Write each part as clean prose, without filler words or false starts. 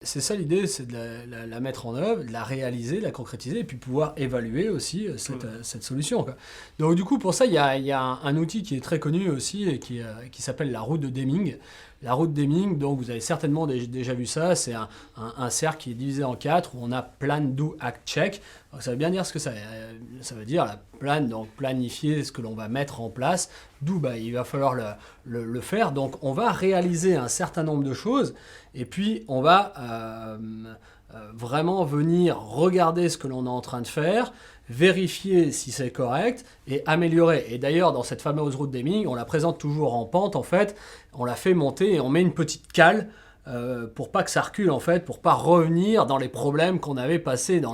C'est ça l'idée, c'est de la mettre en œuvre, de la réaliser, de la concrétiser et puis pouvoir évaluer aussi cette solution, quoi. Donc du coup, pour ça, il y a un outil qui est très connu aussi et qui s'appelle la route de Deming. La route de Deming, donc vous avez certainement déjà vu ça, c'est un cercle qui est divisé en quatre où on a plan, do, act, check. Donc, ça veut bien dire ce que ça veut dire. La plan, donc planifier ce que l'on va mettre en place. Do, bah, il va falloir le faire. Donc on va réaliser un certain nombre de choses et puis on va vraiment venir regarder ce que l'on est en train de faire, vérifier si c'est correct et améliorer. Et d'ailleurs, dans cette fameuse route Deming, on la présente toujours en pente, en fait, on la fait monter et on met une petite cale pour pas que ça recule, en fait, pour pas revenir dans les problèmes qu'on avait passés dans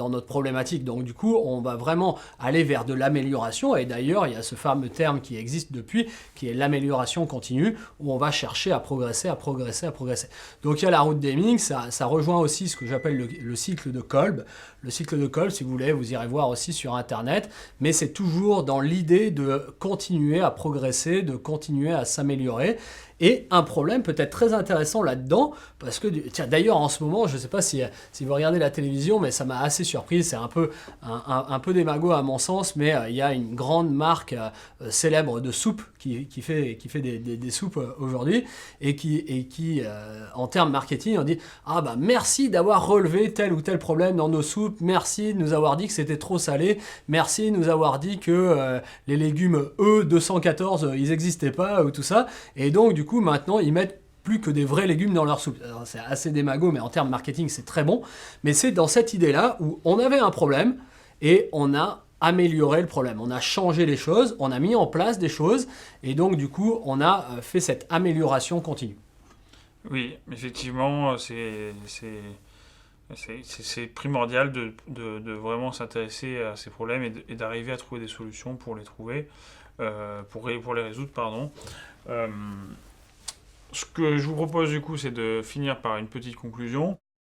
notre problématique. Donc du coup, on va vraiment aller vers de l'amélioration. Et d'ailleurs, il y a ce fameux terme qui existe depuis, qui est l'amélioration continue, où on va chercher à progresser, à progresser, à progresser. Donc il y a la route Deming, ça rejoint aussi ce que j'appelle le cycle de Kolb. Le cycle de Kolb, si vous voulez, vous irez voir aussi sur Internet, mais c'est toujours dans l'idée de continuer à progresser, de continuer à s'améliorer. Et un problème peut-être très intéressant là-dedans, parce que, tiens, d'ailleurs en ce moment, je ne sais pas si vous regardez la télévision, mais ça m'a assez surpris, c'est un peu démago à mon sens, mais il y a une grande marque célèbre de soupe qui fait des soupes aujourd'hui, et qui en termes marketing, on dit « Ah bah merci d'avoir relevé tel ou tel problème dans nos soupes, merci de nous avoir dit que c'était trop salé, merci de nous avoir dit que les légumes E214, ils n'existaient pas, ou tout ça », et donc du coup maintenant ils mettent plus que des vrais légumes dans leur soupe. Alors, c'est assez démago, mais en termes marketing c'est très bon, mais c'est dans cette idée-là où on avait un problème et on a amélioré le problème, on a changé les choses, on a mis en place des choses, et donc du coup on a fait cette amélioration continue. Oui, effectivement, c'est primordial de vraiment s'intéresser à ces problèmes et d'arriver à trouver des solutions pour les trouver, pour les résoudre, pardon. Euh, Ce que je vous propose du coup, c'est de finir par une petite conclusion.